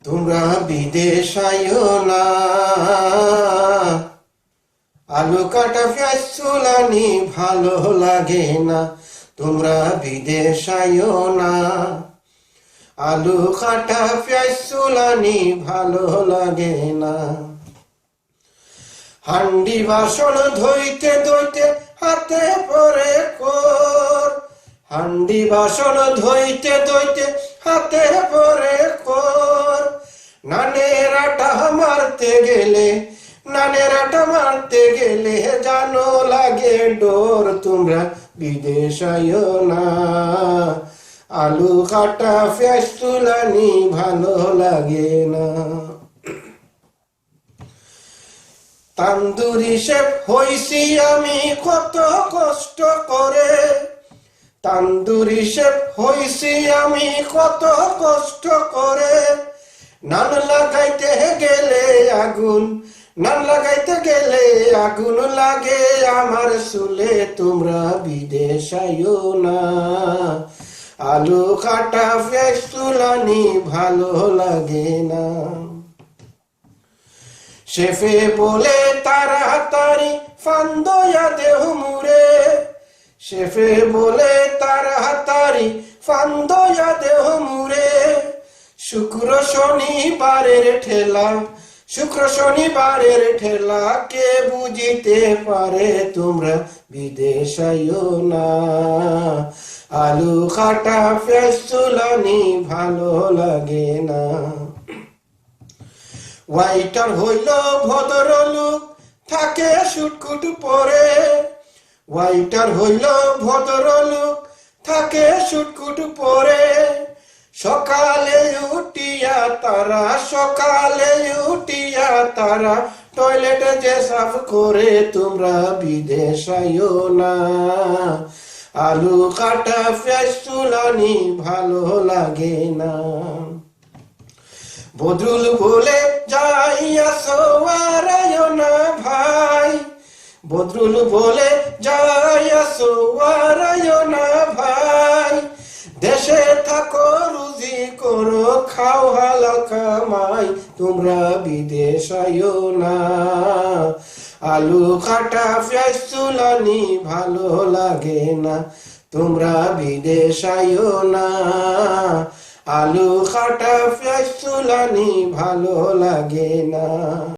তোমরা বিদেশ আইও না, আলু কাটা পেঁয়াজ চুলানি ভালো লাগে না। তোমরা বিদেশ আইও না, আলু কাটা পেঁয়াজ চুলানি ভালো লাগে না। হান্ডি বাসন ধুইতে ধুইতে হাতে পরে কর, হান্ডি বাসন ধুইতে ধুইতে হাতে পরে কর। নানের আটা মারতে গেলে, নানের আটা মারতে গেলে জানো লাগে ডোর। তোমরা বিদেশ আইও না, আলু কাটা পেঁয়াজ চুলানি ভালো লাগে না। তান্দুরি শেফ হইছি আমি কত কষ্ট করে, তান্দুরি শেফ হইছি আমি কত কষ্ট করে। নান লাগাইতে গেলে আগুন, নান লাগাইতে গেলে আগুন লাগে আমার চুলে। তোমরা বিদেশ আইও না, আলু কাটা পেঁয়াজ চুলানি ভালো লাগে না। শেফে বলে তাড়াতাড়ি ফান্দয়া দেহ মুরে, শেফে বলে তাড়াতাড়ি ফান্দয়া দেহ মুরে। শুক্র শনিবারের ঠেলা, শুক্র শনিবারের ঠেলা কে বুঝিতে পারে। তোমরা বিদেশ আইও না, আলু কাটা পেঁয়াজ চুলানি ভালো লাগে না। ওয়াইটার হইল ভদ্রলোক থাকে সুটকুট পরে, ওয়াইটার হইল ভদ্রলোক থাকে সুটকুট পরে। সকালে উঠিয়া তারা, সকালে উঠিয়া তারা টয়লেট যে সাফ করে। তোমরা বিদেশ আইও না, আলু কাটা পেঁয়াজ চুলানি ভালো লাগে না। বদরুল বলে যাইয়াছো আর আইও না ভাই, বদরুল বলে যাইয়াছো আর আইও না ভাই। দেশে থাকো রুজি করো খাও হালাল কামাই। তোমরা বিদেশ আইও না, আলু কাটা পেঁয়াজ চুলানি ভালো লাগে না। তোমরা বিদেশ আইও না, আলু কাটা পেঁয়াজ চুলানি ভালো লাগে না।